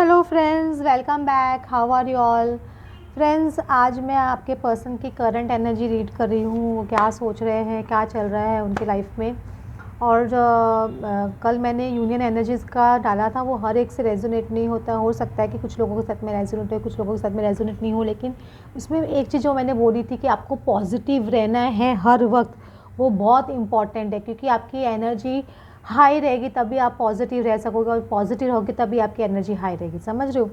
Hello friends, welcome back. How are you all friends. आज मैं आपके पर्सन की करंट एनर्जी रीड कर रही हूँ। वो क्या सोच रहे हैं, क्या चल रहा है उनकी लाइफ में। और कल मैंने यूनियन एनर्जीज़ का डाला था, वो हर एक से रेजोनेट नहीं होता। हो सकता है कि कुछ लोगों के साथ में रेजोनेट हो, कुछ लोगों के साथ में रेजोनेट नहीं हो, लेकिन उसमें एक चीज़ जो मैंने बोली थी कि आपको पॉजिटिव रहना है हर वक्त, वो बहुत इम्पॉर्टेंट है। क्योंकि आपकी एनर्जी हाई रहेगी तभी आप पॉजिटिव रह सकोगे, और पॉजिटिव होगी तभी आपकी एनर्जी हाई रहेगी। समझ रहे हो?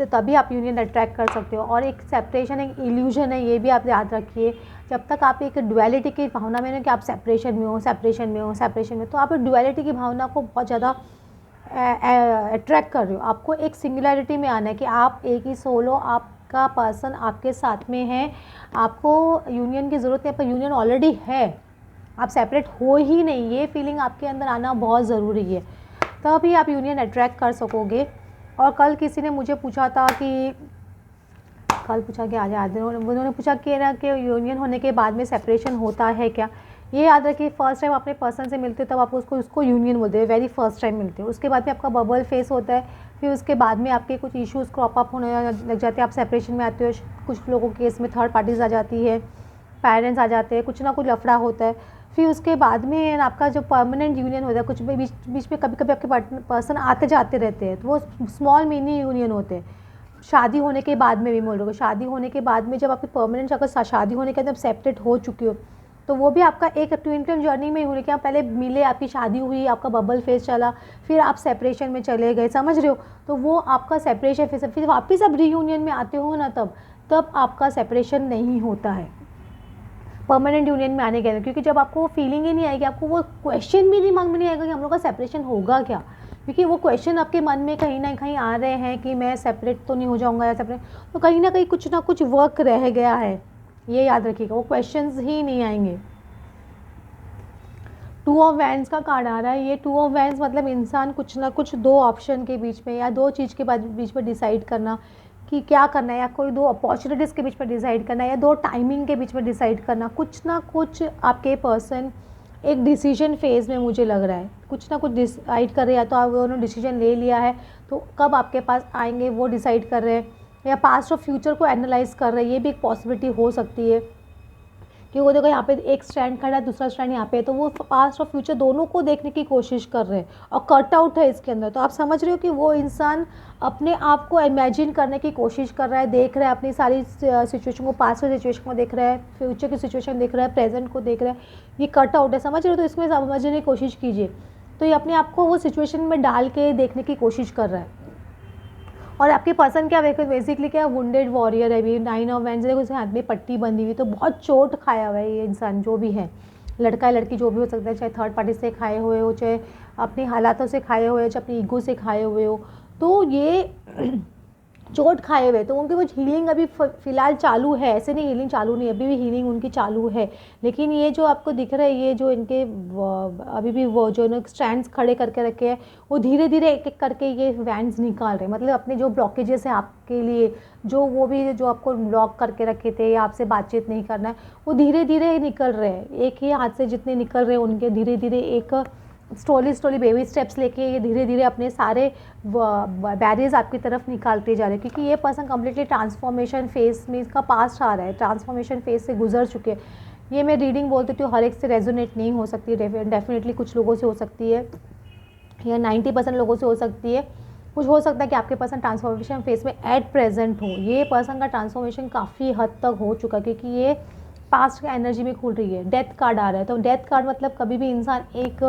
तभी आप यूनियन अट्रैक्ट कर सकते हो। और एक सेपरेशन एक इल्यूजन है, ये भी आप याद रखिए। जब तक आप एक डुअलिटी की भावना में ना कि आप सेपरेशन में हो, सेपरेशन में हो, सेपरेशन में, तो आप डुअलिटी की भावना को बहुत ज़्यादा अट्रैक्ट कर रहे हो। आपको एक सिंगुलैरिटी में आना है कि आप एक ही सोल हो, आपका पर्सन आपके साथ में है। आपको यूनियन की ज़रूरत नहीं, पर यूनियन ऑलरेडी है, आप सेपरेट हो ही नहीं। ये फीलिंग आपके अंदर आना बहुत ज़रूरी है, तभी आप यूनियन अट्रैक्ट कर सकोगे। और कल किसी ने मुझे पूछा था कि कल पूछा कि आज उन्होंने पूछा कि ना कि यूनियन होने के बाद में सेपरेशन होता है क्या। ये याद रखिए, फर्स्ट टाइम अपने पर्सन से मिलते हो तब आप उसको यूनियन बोलते हैं, वेरी फर्स्ट टाइम मिलते हो। उसके बाद में आपका बबल फेस होता है, फिर उसके बाद में आपके कुछ इश्यूज़ क्रॉप अप होने लग जाते हैं, आप सेपरेशन में आते हो। कुछ लोगों के केस में थर्ड पार्टीज आ जाती है, पेरेंट्स आ जाते हैं, कुछ ना कुछ लफड़ा होता है। फिर उसके बाद में आपका जो परमानेंट यूनियन होता है, कुछ बीच बीच में कभी कभी आपके पर्सन आते जाते रहते हैं, तो वो स्मॉल मिनी यूनियन होते हैं। शादी होने के बाद में भी बोल रहे हो, शादी होने के बाद में जब आपकी परमानेंट, अगर शादी होने के बाद सेपरेट हो चुके हो, तो वो भी आपका एक ट्विन फ्लेम जर्नी में ही होने कि आप पहले मिले, आपकी शादी हुई, आपका बबल फेस चला, फिर आप सेपरेशन में चले गए। समझ रहे हो? तो वो आपका सेपरेशन फेस, फिर वापस आप रीयूनियन में आते हो ना, तब आपका सेपरेशन नहीं होता है परमानेंट यूनियन में आने के लिए। क्योंकि जब आपको वो फीलिंग ही नहीं आएगी, आपको वो क्वेश्चन भी दिमाग में नहीं आएगा कि हम लोग का सेपरेशन होगा क्या। क्योंकि वो क्वेश्चन आपके मन में कहीं ना कहीं आ रहे हैं कि मैं सेपरेट तो नहीं हो जाऊंगा या सेपरेट, तो कहीं ना कहीं कुछ ना कुछ वर्क रह गया है। ये याद रखिएगा, वो क्वेश्चंस ही नहीं आएंगे। टू ऑफ वैंड्स का कार्ड आ रहा है। ये टू ऑफ वैंड्स मतलब इंसान कुछ ना कुछ दो ऑप्शन के बीच में या दो चीज़ के बीच में डिसाइड करना कि क्या करना है, या कोई दो अपॉर्चुनिटीज़ के बीच में डिसाइड करना है, या दो टाइमिंग के बीच में डिसाइड करना। कुछ ना कुछ आपके पर्सन एक डिसीजन फेज़ में मुझे लग रहा है, कुछ ना कुछ डिसाइड कर रहे हैं। या तो आप उन्होंने डिसीजन ले लिया है, तो कब आपके पास आएंगे वो डिसाइड कर रहे हैं, या पास्ट और फ्यूचर को एनालाइज कर रहे हैं। ये भी एक पॉसिबिलिटी हो सकती है कि वो देखो यहाँ पे एक स्टैंड खड़ा है, दूसरा स्टैंड यहाँ पे है, तो वो पास्ट और फ्यूचर दोनों को देखने की कोशिश कर रहे हैं और कट आउट है इसके अंदर। तो आप समझ रहे हो कि वो इंसान अपने आप को इमेजिन करने की कोशिश कर रहा है, देख रहा है अपनी सारी सिचुएशन को, पास्ट की सिचुएशन को देख रहा है, फ्यूचर की सिचुएशन देख रहा है, प्रेजेंट को देख रहा है। ये कट आउट है, समझ रहे हो? तो इसमें समझने की कोशिश कीजिए। तो ये अपने आप को वो सिचुएशन में डाल के देखने की कोशिश कर रहा है। और आपके पर्सन क्या बेसिकली क्या वुंडेड वॉरियर है। अभी 9 ऑफ वैंड्स, देखो उसके हाथ में पट्टी बंधी हुई, तो बहुत चोट खाया हुआ है ये इंसान, जो भी है, लड़का लड़की जो भी हो सकता है, चाहे थर्ड पार्टी से खाए हुए हो, चाहे अपनी हालातों से खाए हुए हो, चाहे अपनी ईगो से खाए हुए हो, तो ये चोट खाए हुए। तो उनकी वो हीलिंग अभी फ़िलहाल चालू है, ऐसे नहीं हीलिंग चालू नहीं, अभी भी हीलिंग उनकी चालू है। लेकिन ये जो आपको दिख रहा है, ये जो इनके अभी भी वो जो स्टैंड्स खड़े करके रखे हैं, वो धीरे धीरे एक एक करके ये वैंड्स निकाल रहे हैं। मतलब अपने जो ब्लॉकेजेस हैं आपके लिए, जो वो भी जो आपको ब्लॉक करके रखे थे या आपसे बातचीत नहीं करना है, वो धीरे धीरे निकल रहे हैं। एक ही हाथ से जितने निकल रहे हैं उनके धीरे धीरे एक स्लोली बेबी स्टेप्स लेके ये धीरे धीरे अपने सारे बैरियर्स आपकी तरफ निकालते जा रहे हैं। क्योंकि ये पर्सन कम्प्लीटली ट्रांसफॉर्मेशन फेस में, इसका पास्ट आ रहा है, ट्रांसफॉर्मेशन फेस से गुजर चुके हैं। ये मैं रीडिंग बोलती हूँ, हर एक से रेजोनेट नहीं हो सकती, डेफिनेटली कुछ लोगों से हो सकती है, या 90% लोगों से हो सकती है। कुछ हो सकता है कि आपके पर्सन ट्रांसफॉर्मेशन फेस में एट प्रेजेंट हो। ये पर्सन का ट्रांसफॉर्मेशन काफ़ी हद तक हो चुका, क्योंकि ये पास्ट का एनर्जी में खुल रही है। डेथ कार्ड आ रहा है, तो डेथ कार्ड मतलब कभी भी इंसान एक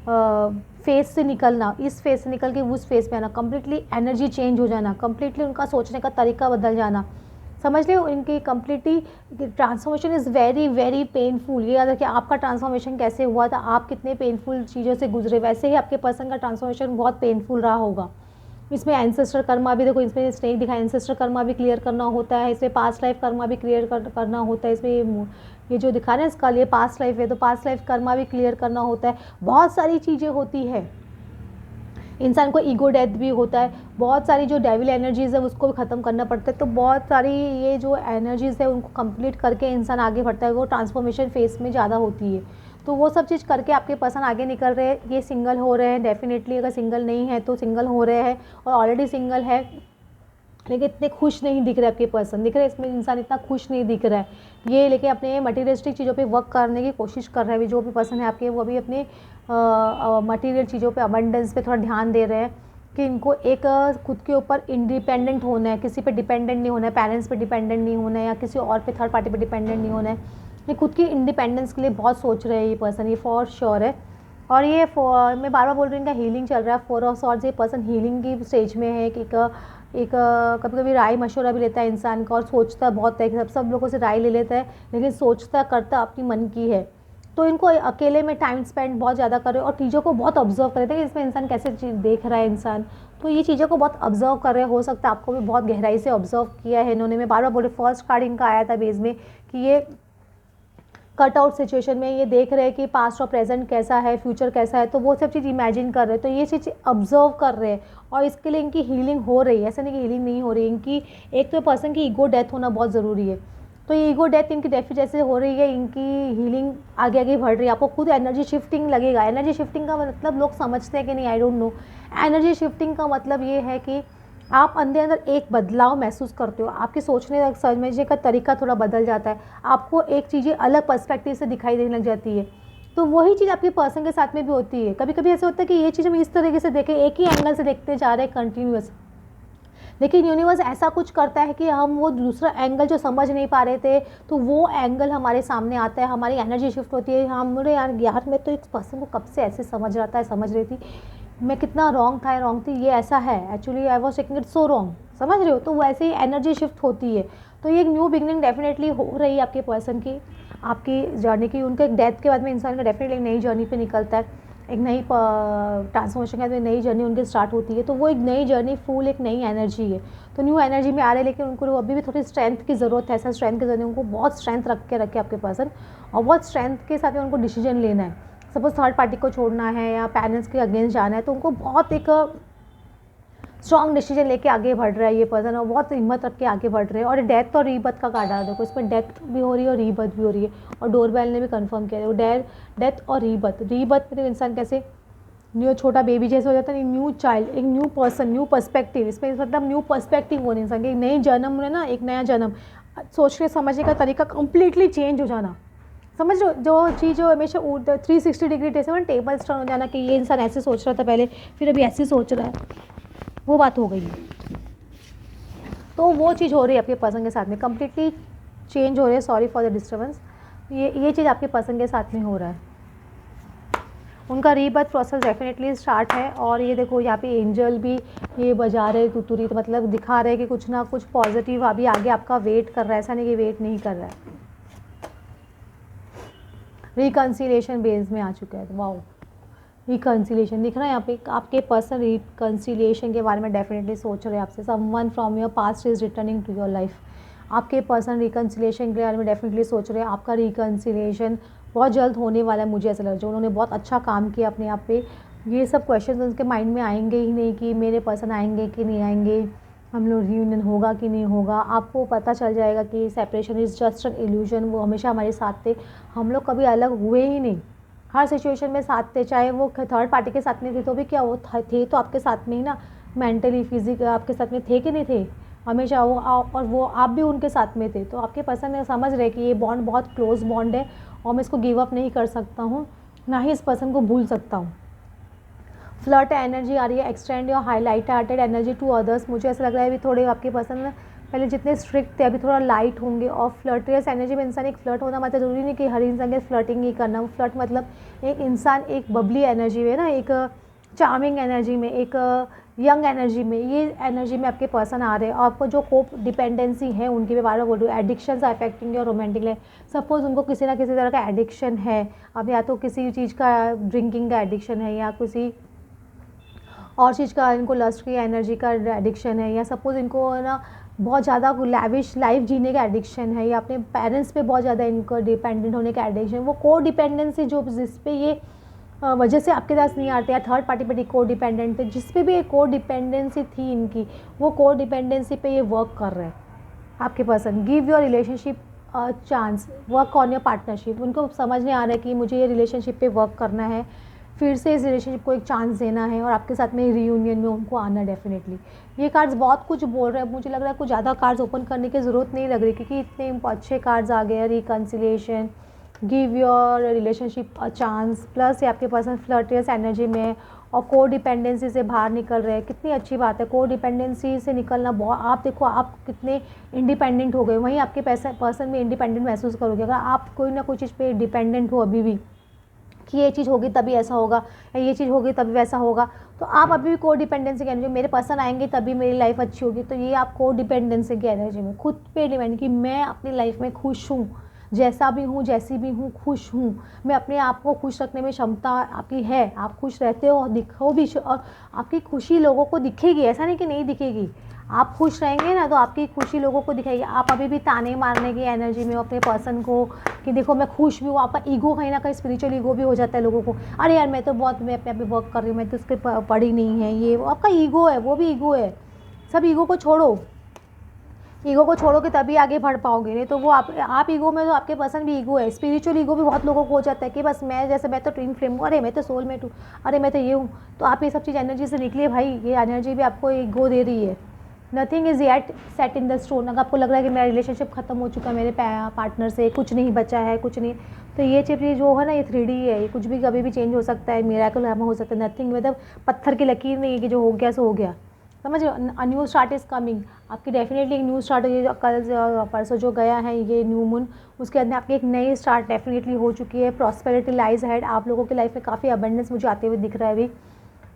फेस से निकलना, इस फेस से निकल के उस फेस पे आना, कम्प्लीटली एनर्जी चेंज हो जाना, कम्प्लीटली उनका सोचने का तरीका बदल जाना। समझ लो, इनकी completely transformation is very very painful. ये याद रखिए, आपका ट्रांसफॉर्मेशन कैसे हुआ था, आप कितने पेनफुल चीज़ों से गुजरे, वैसे ही आपके पर्सन का ट्रांसफॉर्मेशन बहुत पेनफुल रहा होगा। इसमें एंसेस्टर कर्मा भी, देखो इसमें स्नेक दिखा, एंसेस्टर कर्मा भी क्लियर करना होता है, इसमें पास्ट लाइफ कर्मा भी क्लियर करना होता है। इसमें ये जो दिखा रहे हैं इसका, ये पास्ट लाइफ है, तो पास्ट लाइफ कर्मा भी क्लियर करना होता है। बहुत सारी चीज़ें होती है। इंसान को ईगो डेथ भी होता है, बहुत सारी जो डेविल एनर्जीज़ है उसको भी ख़त्म करना पड़ता है। तो बहुत सारी ये जो एनर्जीज़ है उनको कंप्लीट करके इंसान आगे बढ़ता है, वो ट्रांसफॉर्मेशन फेस में ज़्यादा होती है। तो वो सब चीज़ करके आपके पर्सन आगे निकल रहे हैं। ये सिंगल हो रहे हैं डेफिनेटली, अगर सिंगल नहीं है तो सिंगल हो रहे हैं, और ऑलरेडी सिंगल है लेकिन इतने खुश नहीं दिख रहे आपके पर्सन, दिख रहे इसमें इंसान इतना खुश नहीं दिख रहा है ये, लेकिन अपने मटीरियलिस्टिक चीज़ों पे वर्क करने की कोशिश कर रहे हैं। जो भी पर्सन है आपके, वो अभी अपने मटीरियल चीज़ों पे, अबंडेंस पे थोड़ा ध्यान दे रहे हैं कि इनको एक खुद के ऊपर इंडिपेंडेंट होना है, किसी पे डिपेंडेंट नहीं होना है, पेरेंट्स पे डिपेंडेंट नहीं होना है, या किसी और पे थर्ड पार्टी पे डिपेंडेंट नहीं होना है। ये खुद की इंडिपेंडेंस के लिए बहुत सोच रहे हैं ये पर्सन, ये फॉर श्योर है। और ये मैं बार बार बोल रही हूँ, इनका हीलिंग चल रहा है, 4 ऑफ सॉर्ड्स। ये पर्सन हीलिंग की स्टेज में है। एक कभी कभी राय मशवरा भी लेता है इंसान का, और सोचता बहुत है, सब लोगों से राय ले लेता है, लेकिन सोचता करता अपनी मन की है। तो इनको अकेले में टाइम स्पेंड बहुत ज़्यादा करे, और चीज़ों को बहुत ऑब्जर्व करे थे कि इसमें इंसान कैसे चीज़ देख रहा है इंसान, तो ये चीज़ों को बहुत ऑब्जर्व कर रहे हैं। हो सकता है आपको भी बहुत गहराई से ऑब्जर्व किया है इन्होंने। मैं बार बार बोले, फर्स्ट कार्ड इनका आया था बेस में कि ये कट आउट सिचुएशन में ये देख रहे हैं कि पास्ट और प्रेजेंट कैसा है, फ्यूचर कैसा है, तो वो सब चीज़ इमेजिन कर रहे हैं, तो ये चीज़ ऑब्जर्व कर रहे हैं, और इसके लिए इनकी हीलिंग हो रही है। ऐसा नहीं कि हीलिंग नहीं हो रही इनकी। एक तो पर्सन की ईगो डेथ होना बहुत ज़रूरी है, तो ये ईगो डेथ इनकी डेफी जैसे हो रही है, इनकी हीलिंग आगे आगे बढ़ रही है। आपको खुद एनर्जी शिफ्टिंग लगेगा। एनर्जी शिफ्टिंग का मतलब लोग समझते हैं कि नहीं, I don't know. Energy shifting का मतलब ये है कि आप अंदर अंदर एक बदलाव महसूस करते हो, आपके सोचने समझने का तरीका थोड़ा बदल जाता है, आपको एक चीज़ें अलग पर्सपेक्टिव से दिखाई देने लग जाती है। तो वही चीज़ आपके पर्सन के साथ में भी होती है। कभी कभी ऐसे होता है कि ये चीज़ हम इस तरीके से देखें, एक ही एंगल से देखते जा रहे हैं कंटिन्यूअस, लेकिन यूनिवर्स ऐसा कुछ करता है कि हम वो दूसरा एंगल जो समझ नहीं पा रहे थे, तो वो एंगल हमारे सामने आता है, हमारी एनर्जी शिफ्ट होती है। हमारे यार मैं तो इस पर्सन को कब से ऐसे समझ रहा था, समझ रही थी, मैं कितना रॉन्ग था, रॉन्ग थी, ये ऐसा है, actually I was taking it so wrong, समझ रहे हो। तो वैसे ही एनर्जी शिफ्ट होती है। तो ये एक न्यू बिगनिंग डेफिनेटली हो रही है आपके पर्सन की, आपकी जर्नी की। उनके डेथ के बाद में इंसान का डेफिनेटली एक नई जर्नी पे निकलता है, एक नई ट्रांसफॉर्मेशन के बाद में नई जर्नी उनकी स्टार्ट होती है। तो वो एक नई जर्नी फुल एक नई एनर्जी है, तो न्यू एनर्जी में आ रहे हैं, लेकिन उनको अभी भी थोड़ी स्ट्रेंथ की ज़रूरत है। ऐसा स्ट्रेंथ की ज़रूरत है उनको, बहुत स्ट्रेंथ रखे आपके पर्सन, और बहुत स्ट्रेंथ के साथ में उनको डिसीजन लेना है। सपोज थर्ड पार्टी को छोड़ना है या पेरेंट्स के अगेंस्ट जाना है, तो उनको बहुत एक स्ट्रॉन्ग डिसीजन लेके आगे बढ़ रहा है ये पर्सन, और बहुत हिम्मत रख के आगे बढ़ रहे हैं। और डेथ और रीबर्थ का कार्ड आ देखो, इसमें डेथ भी हो रही है और रीबर्थ भी हो रही है, और डोरबेल ने भी कंफर्म किया है डेथ और रीबर्थ। रीबर्थ में इंसान कैसे न्यू छोटा बेबी जैसे हो जाता है, न्यू चाइल्ड, एक न्यू पर्सन, न्यू पर्सपेक्टिव, इसमें मतलब न्यू पर्सपेक्टिव होने इंसान के, नई जन्म है ना, एक नया जन्म, सोचने समझने का तरीका कम्प्लीटली चेंज हो जाना, समझ लो। जो चीज़ जो हमेशा 360 डिग्री जैसे ना टेबल टर्न हो जाना, कि ये इंसान ऐसे सोच रहा था पहले, फिर अभी ऐसे सोच रहा है, वो बात हो गई है। तो वो चीज़ हो रही है आपके पर्सन के साथ में, कम्प्लीटली चेंज हो रही है। Sorry for the disturbance. ये चीज़ आपके पर्सन के साथ में हो रहा है। उनका रीबर्थ प्रोसेस डेफिनेटली स्टार्ट है। और ये देखो यहाँ पे एंजल भी ये बजा रहे तुतुरी, तो मतलब दिखा रहे हैं कि कुछ ना कुछ पॉजिटिव अभी आगे आपका वेट कर रहा है, ऐसा नहीं कि वेट नहीं कर रहा है। रिकन्सिलेशन बेस में आ चुका है, वाओ, रिकन्सिलेशन दिख रहा है यहाँ पे। आपके पर्सन रिकन्सिलेशन के बारे में डेफिनेटली सोच रहे हैं आपसे। Someone from your past is returning to your life. आपके पर्सन रिकन्सिलेशन के बारे में डेफिनेटली सोच रहे हैं। आपका रिकन्सिलेशन बहुत जल्द होने वाला है, मुझे ऐसा लग रहा है। उन्होंने बहुत अच्छा काम किया अपने आप पे। ये सब क्वेश्चन उनके माइंड में आएंगे ही नहीं कि मेरे पर्सन आएंगे कि नहीं आएंगे, हम लोग रियूनियन होगा कि नहीं होगा। आपको पता चल जाएगा कि separation is just an illusion, वो हमेशा हमारे साथ थे, हम लोग कभी अलग हुए ही नहीं, हर सिचुएशन में साथ थे। चाहे वो थर्ड पार्टी के साथ में थे तो भी क्या, वो थे तो आपके साथ में ही ना, मेंटली फिजिकली आपके साथ में थे कि नहीं थे हमेशा वो, और वो आप भी उनके साथ में थे। तो आपके पर्सन समझ रहे कि ये बॉन्ड बहुत क्लोज बॉन्ड है, और मैं इसको गिव अप नहीं कर सकता हूँ, ना ही इस पर्सन को भूल सकता हूँ। फ्लर्ट एनर्जी आ रही है, extend your highlight hearted energy to others. मुझे ऐसा लग रहा है अभी थोड़े आपके पर्सन पहले जितने स्ट्रिक्ट थे अभी थोड़ा लाइट होंगे। और फ्लर्टियस एनर्जी में इंसान एक फ्लर्ट होना मतलब ज़रूरी नहीं कि हर इंसान के फ्लर्टिंग ही करना। फ्लर्ट मतलब एक इंसान एक बबली एनर्जी में ना, एक चार्मिंग एनर्जी में, एक यंग एनर्जी में, ये एनर्जी में आपके पर्सन आ रहे हैं। और आपको जो कोप डिपेंडेंसी है उनकी, मैं बार बार बोल रही हूँ, addictions are affecting your romantic life. Suppose उनको किसी ना किसी तरह का एडिक्शन है, अब या तो किसी चीज़ का ड्रिंकिंग का एडिक्शन है, या किसी और चीज़ का इनको लस्ट की एनर्जी का एडिक्शन है, या सपोज इनको ना बहुत ज़्यादा लैविश लाइफ जीने का एडिक्शन है, या अपने पेरेंट्स पे बहुत ज़्यादा इनको डिपेंडेंट होने का एडिक्शन। वो को डिपेंडेंसी जो जिस पे ये वजह से आपके पास नहीं आते, या थर्ड पार्टी पे को डिपेंडेंट थे, जिस पे भी एक को डिपेंडेंसी थी इनकी, वो को डिपेंडेंसी पे ये वर्क कर रहे हैं आपके person. Give your relationship chance, work on your partnership. उनको समझ नहीं आ रहा है कि मुझे ये रिलेशनशिप पे वर्क करना है, फिर से इस रिलेशनशिप को एक चांस देना है और आपके साथ में रीयूनियन में उनको आना डेफिनेटली। ये कार्ड्स बहुत कुछ बोल रहे हैं, मुझे लग रहा है कुछ ज़्यादा कार्ड्स ओपन करने की ज़रूरत नहीं लग रही, क्योंकि इतने अच्छे कार्ड्स आ गए हैं। Reconciliation, give your relationship a chance, plus ये आपके पर्सन फ्लर्टियस एनर्जी में है और को डिपेंडेंसी से बाहर निकल रहे हैं। कितनी अच्छी बात है, को डिपेंडेंसी से निकलना। बहुत, आप देखो आप कितने इंडिपेंडेंट हो गए, वहीं आपके पर्सन में इंडिपेंडेंट महसूस करोगे। अगर आप कोई ना कोई चीज़ पे डिपेंडेंट हो अभी भी, कि ये चीज़ होगी तभी ऐसा होगा या ये चीज़ होगी तभी वैसा होगा, तो आप अभी भी को डिपेंडेंसी की एनर्जी, मेरे पर्सन आएंगे तभी मेरी लाइफ अच्छी होगी, तो ये आप को डिपेंडेंसी की एनर्जी में खुद पे डिपेंड कि मैं अपनी लाइफ में खुश हूँ, जैसा भी हूँ जैसी भी हूँ खुश हूँ। मैं अपने आप को खुश रखने में क्षमता आपकी है, आप खुश रहते हो और दिखो भी, और आपकी खुशी लोगों को दिखेगी, ऐसा नहीं कि नहीं दिखेगी। आप खुश रहेंगे ना तो आपकी खुशी लोगों को दिखाएगी। आप अभी भी ताने मारने की एनर्जी में हो अपने पर्सन को कि देखो मैं खुश भी हूँ, आपका ईगो कहीं ना कहीं स्पिरिचुअल ईगो भी हो जाता है लोगों को। अरे यार मैं तो बहुत, मैं अपने आप पे वर्क कर रही हूँ, मैं तो उसके पढ़ी नहीं है, ये वो आपका ईगो है, वो भी ईगो है। सब ईगो को छोड़ो, ईगो को छोड़ोगे तभी आगे बढ़ पाओगे, नहीं तो वो आप ईगो में, तो आपके पर्सन भी ईगो है। स्पिरिचुअल ईगो भी बहुत लोगों को हो जाता है कि बस मैं, जैसे मैं तो ट्विन फ्लेम हूँ, अरे मैं तो सोलमेट हूँ, अरे मैं तो ये हूँ। तो आप ये सब चीज़ एनर्जी से निकलिए भाई, ये एनर्जी भी आपको ईगो दे रही है। Nothing is yet set in the stone. अगर आपको लग रहा है कि मेरा रिलेशनशिप खत्म हो चुका है, मेरे पार्टनर से कुछ नहीं बचा है, कुछ नहीं, तो ये चीज़ जो है ना, ये 3D है, ये कुछ भी कभी भी चेंज हो सकता है, मिरेकल हो सकता है। नथिंग मतलब पत्थर की लकीर नहीं है कि जो हो गया सो हो गया, समझ। A new start is coming, आपकी डेफिनेटली एक न्यू स्टार्ट, ये कल परसों जो गया है ये न्यू मून, उसके अंदर आपकी एक नई स्टार्ट डेफिनेटली हो चुकी है। प्रॉस्पेरिटी लाइज हेड, आप लोगों की लाइफ में काफ़ी अबंडेंस मुझे आते हुए दिख रहा है अभी।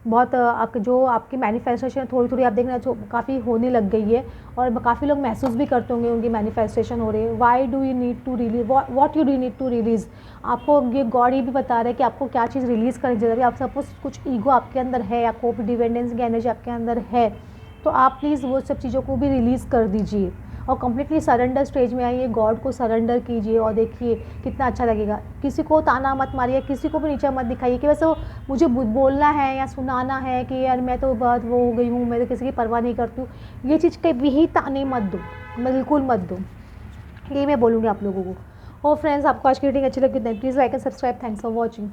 बहुत आपके जो आपकी मैनिफेस्टेशन थोड़ी थोड़ी आप देखना काफ़ी होने लग गई है, और काफ़ी लोग महसूस भी करते होंगे उनकी मैनिफेस्टेशन हो रही है। Why do you need to release, what you do need to release, आपको ये गॉड ये भी बता रहा है कि आपको क्या चीज़ रिलीज़ करनी चाहिए। आप सपोज कुछ ईगो आपके अंदर है या को डिपेंडेंस की एनर्जी आपके अंदर है, तो आप प्लीज़ वो सब चीज़ों को भी रिलीज़ कर दीजिए और कम्प्लीटली सरेंडर स्टेज में आइए, गॉड को सरेंडर कीजिए और देखिए कितना अच्छा लगेगा। किसी को ताना मत मारिए, किसी को भी नीचा मत दिखाइए कि वैसे वो मुझे बोलना है या सुनाना है कि यार मैं तो बहुत वो हो गई हूँ, मैं तो किसी की परवाह नहीं करती हूँ। ये चीज़ कभी ही ताने मत दो, बिल्कुल मत दो, ये मैं बोलूँगी आप लोगों को। और फ्रेंड्स, आपको आज की रीडिंग अच्छी लगी please like and subscribe. Thanks for watching.